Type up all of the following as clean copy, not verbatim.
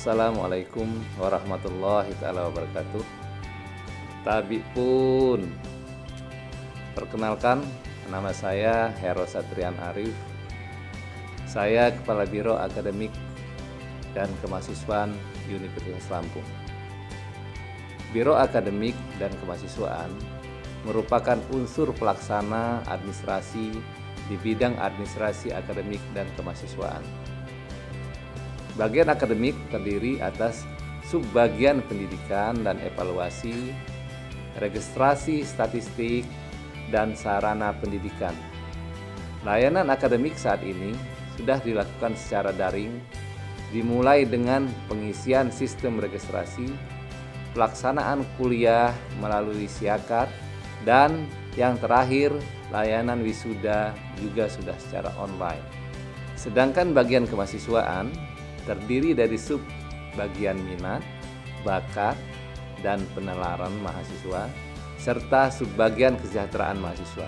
Assalamualaikum warahmatullahi taala wabarakatuh. Tabi pun, perkenalkan, nama saya Hero Satrian Arif. Saya Kepala Biro Akademik dan Kemahasiswaan Universitas Lampung. Biro Akademik dan Kemahasiswaan merupakan unsur pelaksana administrasi di bidang administrasi akademik dan kemahasiswaan. Bagian akademik terdiri atas subbagian pendidikan dan evaluasi, registrasi statistik, dan sarana pendidikan. Layanan akademik saat ini sudah dilakukan secara daring, dimulai dengan pengisian sistem registrasi, pelaksanaan kuliah melalui siakat, dan yang terakhir layanan wisuda juga sudah secara online. Sedangkan bagian kemahasiswaan terdiri dari sub bagian minat, bakat, dan penalaran mahasiswa, serta subbagian kesejahteraan mahasiswa.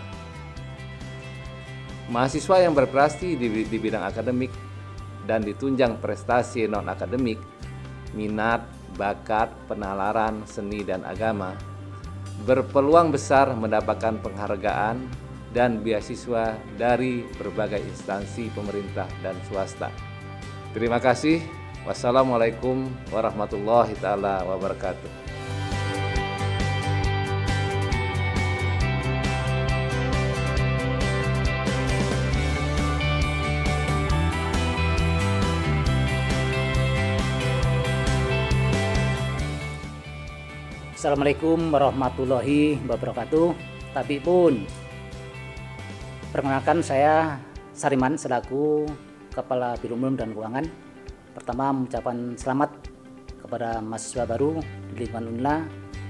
Mahasiswa yang berprestasi di bidang akademik dan ditunjang prestasi non-akademik, minat, bakat, penalaran, seni, dan agama, berpeluang besar mendapatkan penghargaan dan beasiswa dari berbagai instansi pemerintah dan swasta. Terima kasih. Wassalamualaikum warahmatullahi taala wabarakatuh. Assalamualaikum warahmatullahi wabarakatuh. Tapi pun, perkenalkan saya Sariman selaku Kepala Biro Umum dan Keuangan. Pertama, mengucapkan selamat kepada mahasiswa baru di lingkungan UNILA.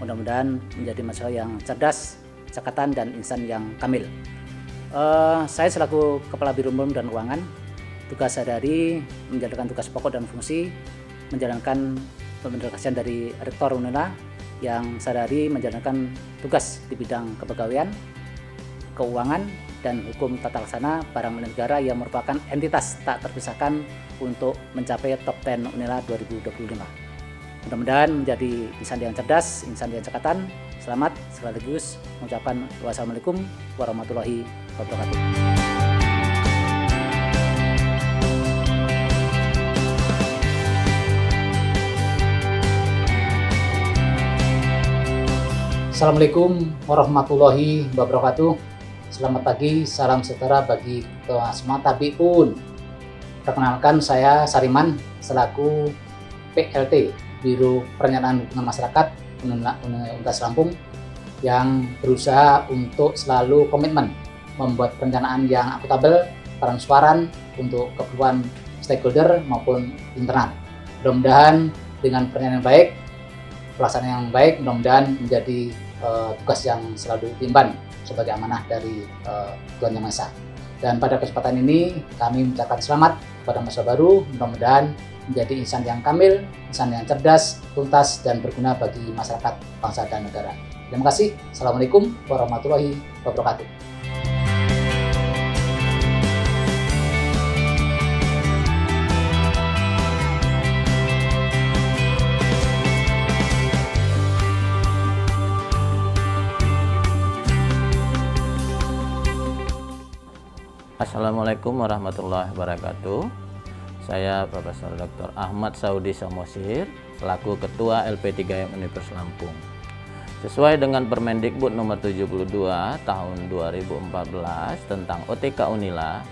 Mudah-mudahan menjadi mahasiswa yang cerdas, cekatan, dan insan yang kamil. Saya selaku Kepala Biro Umum dan Keuangan, tugas sehari-hari menjalankan tugas pokok dan fungsi, menjalankan penugasan dari Rektor UNILA yang sehari-hari menjalankan tugas di bidang kepegawaian, keuangan, dan hukum tata laksana barang milik negara yang merupakan entitas tak terpisahkan untuk mencapai top 10 UNILA 2025. Mudah-mudahan menjadi insan yang cerdas, insan yang cekatan. Selamat sekaligus mengucapkan wassalamualaikum warahmatullahi wabarakatuh. Assalamualaikum warahmatullahi wabarakatuh. Selamat pagi, salam sejahtera bagi kita semua. Tapi pun, perkenalkan saya Sariman selaku PLT Biro Perencanaan Hubungan Masyarakat Universitas Lampung yang berusaha untuk selalu komitmen membuat perencanaan yang akuntabel, transparan untuk keperluan stakeholder maupun internal. Mudah-mudahan dengan perencanaan yang baik, pelaksanaan yang baik, mudah-mudahan menjadi tugas yang selalu diemban sebagai amanah dari Tuhan Yang Maha Esa. Dan pada kesempatan ini kami mengucapkan selamat kepada mahasiswa baru, mudah-mudahan menjadi insan yang kamil, insan yang cerdas, tuntas, dan berguna bagi masyarakat, bangsa, dan negara. Terima kasih. Assalamualaikum warahmatullahi wabarakatuh. Assalamualaikum warahmatullahi wabarakatuh. Saya Profesor Dr. Ahmad Saudi Samosir selaku Ketua LP3M Universitas Lampung. Sesuai dengan Permendikbud nomor 72 tahun 2014 tentang OTK UNILA,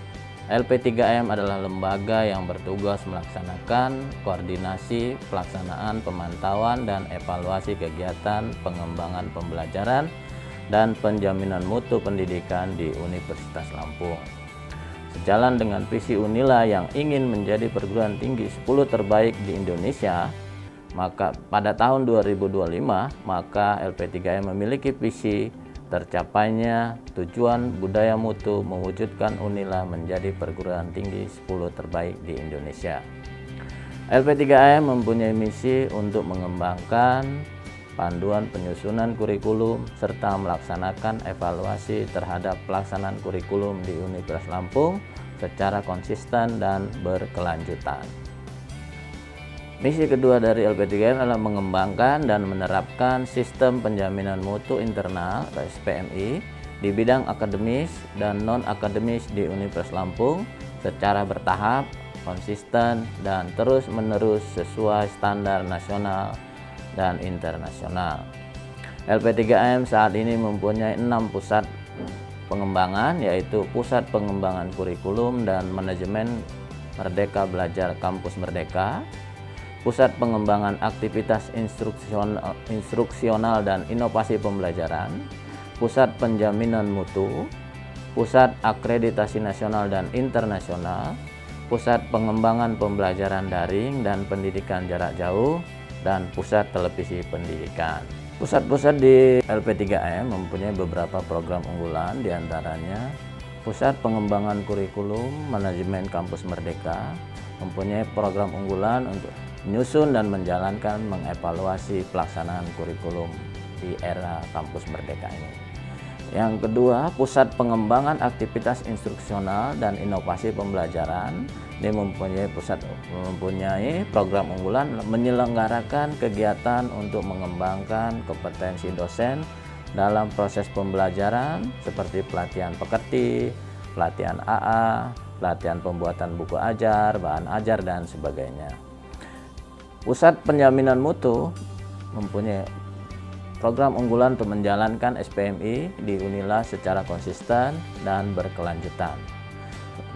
LP3M adalah lembaga yang bertugas melaksanakan koordinasi, pelaksanaan, pemantauan, dan evaluasi kegiatan pengembangan pembelajaran dan penjaminan mutu pendidikan di Universitas Lampung. Sejalan dengan visi UNILA yang ingin menjadi perguruan tinggi 10 terbaik di Indonesia, maka pada tahun 2025 maka LP3M memiliki visi tercapainya tujuan budaya mutu mewujudkan UNILA menjadi perguruan tinggi 10 terbaik di Indonesia. LP3M mempunyai misi untuk mengembangkan panduan penyusunan kurikulum, serta melaksanakan evaluasi terhadap pelaksanaan kurikulum di Universitas Lampung secara konsisten dan berkelanjutan. Misi kedua dari LP3M adalah mengembangkan dan menerapkan sistem penjaminan mutu internal atau SPMI di bidang akademis dan non-akademis di Universitas Lampung secara bertahap, konsisten, dan terus-menerus sesuai standar nasional dan internasional. LP3M saat ini mempunyai 6 pusat pengembangan, yaitu Pusat Pengembangan Kurikulum dan Manajemen Merdeka Belajar Kampus Merdeka, Pusat Pengembangan Aktivitas Instruksional dan Inovasi Pembelajaran, Pusat Penjaminan Mutu, Pusat Akreditasi Nasional dan Internasional, Pusat Pengembangan Pembelajaran Daring dan Pendidikan Jarak Jauh, dan Pusat Televisi Pendidikan. Pusat-pusat di LP3M mempunyai beberapa program unggulan, diantaranya Pusat Pengembangan Kurikulum Manajemen Kampus Merdeka mempunyai program unggulan untuk menyusun dan menjalankan mengevaluasi pelaksanaan kurikulum di era Kampus Merdeka ini. Yang kedua, Pusat Pengembangan Aktivitas Instruksional dan Inovasi Pembelajaran. Ini mempunyai program unggulan menyelenggarakan kegiatan untuk mengembangkan kompetensi dosen dalam proses pembelajaran seperti pelatihan pekerti, pelatihan AA, pelatihan pembuatan buku ajar, bahan ajar, dan sebagainya. Pusat Penjaminan Mutu mempunyai program unggulan untuk menjalankan SPMI di Unila secara konsisten dan berkelanjutan.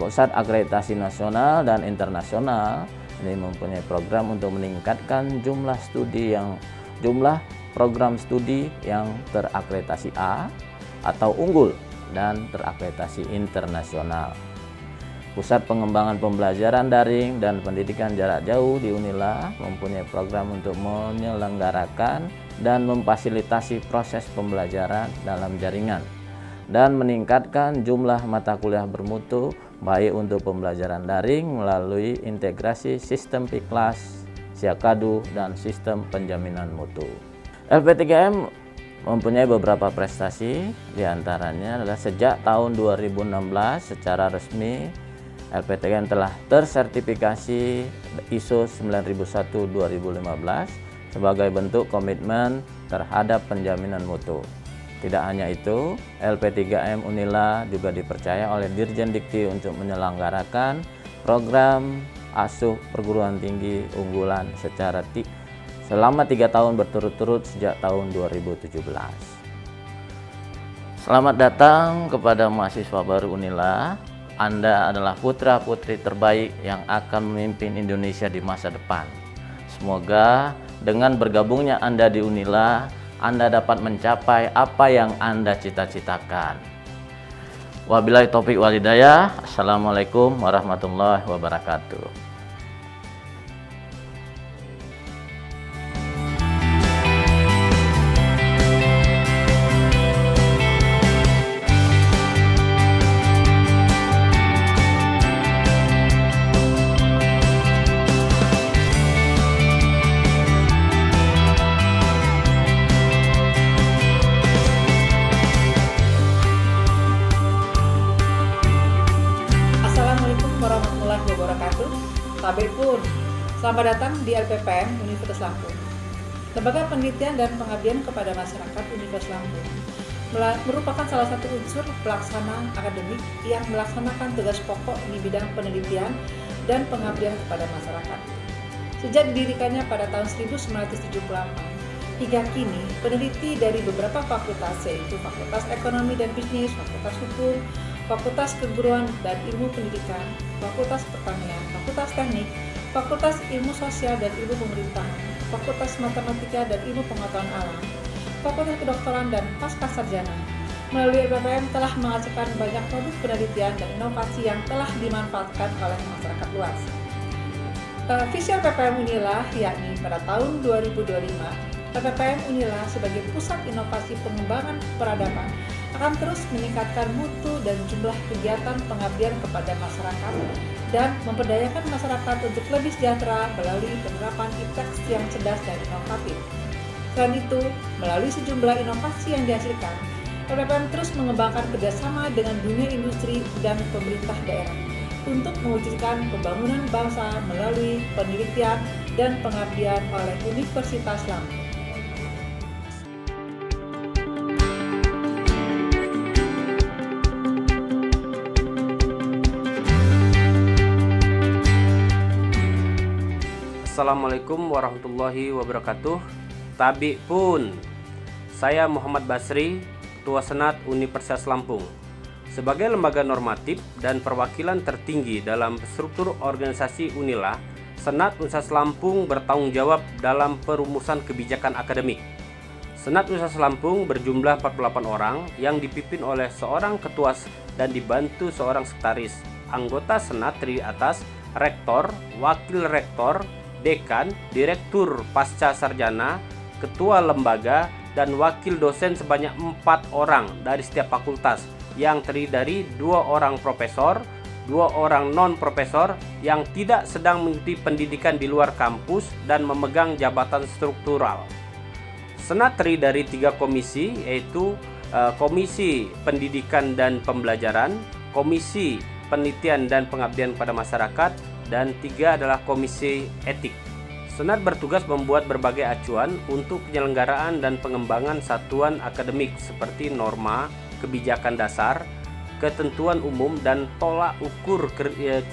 Pusat Akreditasi Nasional dan Internasional ini mempunyai program untuk meningkatkan jumlah program studi yang terakreditasi A atau unggul dan terakreditasi internasional. Pusat Pengembangan Pembelajaran Daring dan Pendidikan Jarak Jauh di Unila mempunyai program untuk menyelenggarakan dan memfasilitasi proses pembelajaran dalam jaringan dan meningkatkan jumlah mata kuliah bermutu baik untuk pembelajaran daring melalui integrasi sistem Piklas, Siakadu, dan sistem penjaminan mutu. LP3M mempunyai beberapa prestasi, diantaranya adalah sejak tahun 2016 secara resmi LP3M telah tersertifikasi ISO 9001-2015 sebagai bentuk komitmen terhadap penjaminan mutu. Tidak hanya itu, LP3M Unila juga dipercaya oleh Dirjen Dikti untuk menyelenggarakan program asuh perguruan tinggi unggulan selama 3 tahun berturut-turut sejak tahun 2017. Selamat datang kepada mahasiswa baru Unila. Anda adalah putra-putri terbaik yang akan memimpin Indonesia di masa depan. Semoga dengan bergabungnya Anda di Unila, Anda dapat mencapai apa yang Anda cita-citakan. Wabillahi taufiq wal hidayah. Assalamualaikum warahmatullahi wabarakatuh. Tabekun, selamat datang di LPPM Universitas Lampung. Lembaga Penelitian dan Pengabdian kepada Masyarakat Universitas Lampung merupakan salah satu unsur pelaksana akademik yang melaksanakan tugas pokok di bidang penelitian dan pengabdian kepada masyarakat. Sejak didirikannya pada tahun 1978, hingga kini peneliti dari beberapa fakultas, yaitu Fakultas Ekonomi dan Bisnis, Fakultas Hukum, Fakultas Keguruan dan Ilmu Pendidikan, Fakultas Pertanian, Fakultas Teknik, Fakultas Ilmu Sosial dan Ilmu Pemerintahan, Fakultas Matematika dan Ilmu Pengetahuan Alam, Fakultas Kedokteran dan Pascasarjana. Melalui LPPM telah menghasilkan banyak produk penelitian dan inovasi yang telah dimanfaatkan oleh masyarakat luas. Visi LPPM Unila yakni pada tahun 2025, LPPM Unila sebagai pusat inovasi pengembangan peradaban akan terus meningkatkan mutu dan jumlah kegiatan pengabdian kepada masyarakat dan memberdayakan masyarakat untuk lebih sejahtera melalui penerapan IPTEX yang cerdas dan inovatif. Selain itu, melalui sejumlah inovasi yang dihasilkan, LPPM terus mengembangkan kerjasama dengan dunia industri dan pemerintah daerah untuk mewujudkan pembangunan bangsa melalui penelitian, dan Pengabdian oleh Universitas Lampung. Assalamualaikum warahmatullahi wabarakatuh. Tabi pun, saya Muhammad Basri, Ketua Senat Universitas Lampung. Sebagai lembaga normatif dan perwakilan tertinggi dalam struktur organisasi Unila, Senat Universitas Lampung bertanggung jawab dalam perumusan kebijakan akademik. Senat Universitas Lampung berjumlah 48 orang yang dipimpin oleh seorang ketua dan dibantu seorang sekretaris. Anggota Senat terdiri atas rektor, wakil rektor, dekan, direktur pasca sarjana, ketua lembaga, dan wakil dosen sebanyak 4 orang dari setiap fakultas yang terdiri dari 2 orang profesor, 2 orang non-profesor yang tidak sedang mengikuti pendidikan di luar kampus dan memegang jabatan struktural. Senat terdiri dari 3 komisi, yaitu Komisi Pendidikan dan Pembelajaran, Komisi Penelitian dan Pengabdian pada Masyarakat, dan 3 adalah Komisi Etik. Senat bertugas membuat berbagai acuan untuk penyelenggaraan dan pengembangan satuan akademik seperti norma, kebijakan dasar, ketentuan umum, dan tolak ukur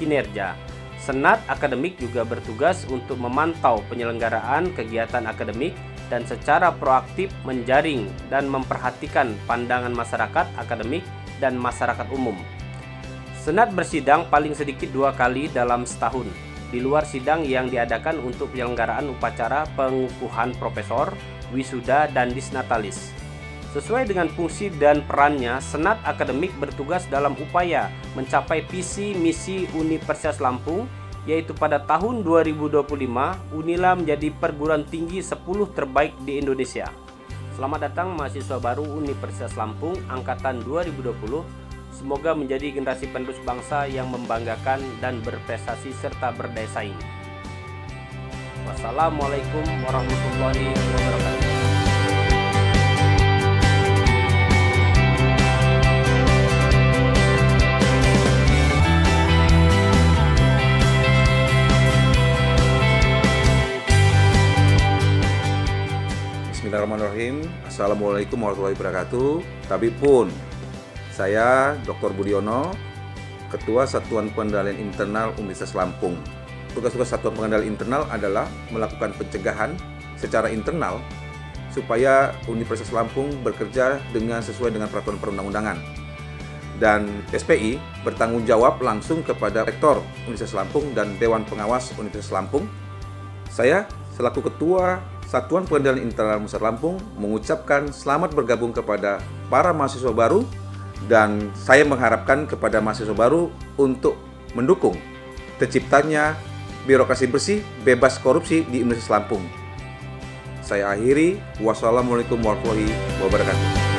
kinerja. Senat akademik juga bertugas untuk memantau penyelenggaraan kegiatan akademik dan secara proaktif menjaring dan memperhatikan pandangan masyarakat akademik dan masyarakat umum. Senat bersidang paling sedikit 2 kali dalam setahun, di luar sidang yang diadakan untuk penyelenggaraan upacara pengukuhan profesor, wisuda, dan disnatalis. Sesuai dengan fungsi dan perannya, Senat akademik bertugas dalam upaya mencapai visi misi Universitas Lampung, yaitu pada tahun 2025 Unila menjadi perguruan tinggi 10 terbaik di Indonesia. Selamat datang mahasiswa baru Universitas Lampung angkatan 2020. Semoga menjadi generasi penerus bangsa yang membanggakan dan berprestasi serta berdaya saing. Wassalamualaikum warahmatullahi wabarakatuh. Bismillahirrahmanirrahim. Assalamualaikum warahmatullahi wabarakatuh. Tabib pun, saya Dr. Budiono, Ketua Satuan Pengendalian Internal Universitas Lampung. Tugas-tugas Satuan Pengendalian Internal adalah melakukan pencegahan secara internal supaya Universitas Lampung bekerja sesuai dengan peraturan perundang-undangan. Dan SPI bertanggung jawab langsung kepada Rektor Universitas Lampung dan Dewan Pengawas Universitas Lampung. Saya selaku Ketua Satuan Pengendalian Internal Universitas Lampung mengucapkan selamat bergabung kepada para mahasiswa baru, dan saya mengharapkan kepada mahasiswa baru untuk mendukung terciptanya birokrasi bersih, bebas korupsi di Universitas Lampung. Saya akhiri. Wassalamualaikum warahmatullahi wabarakatuh.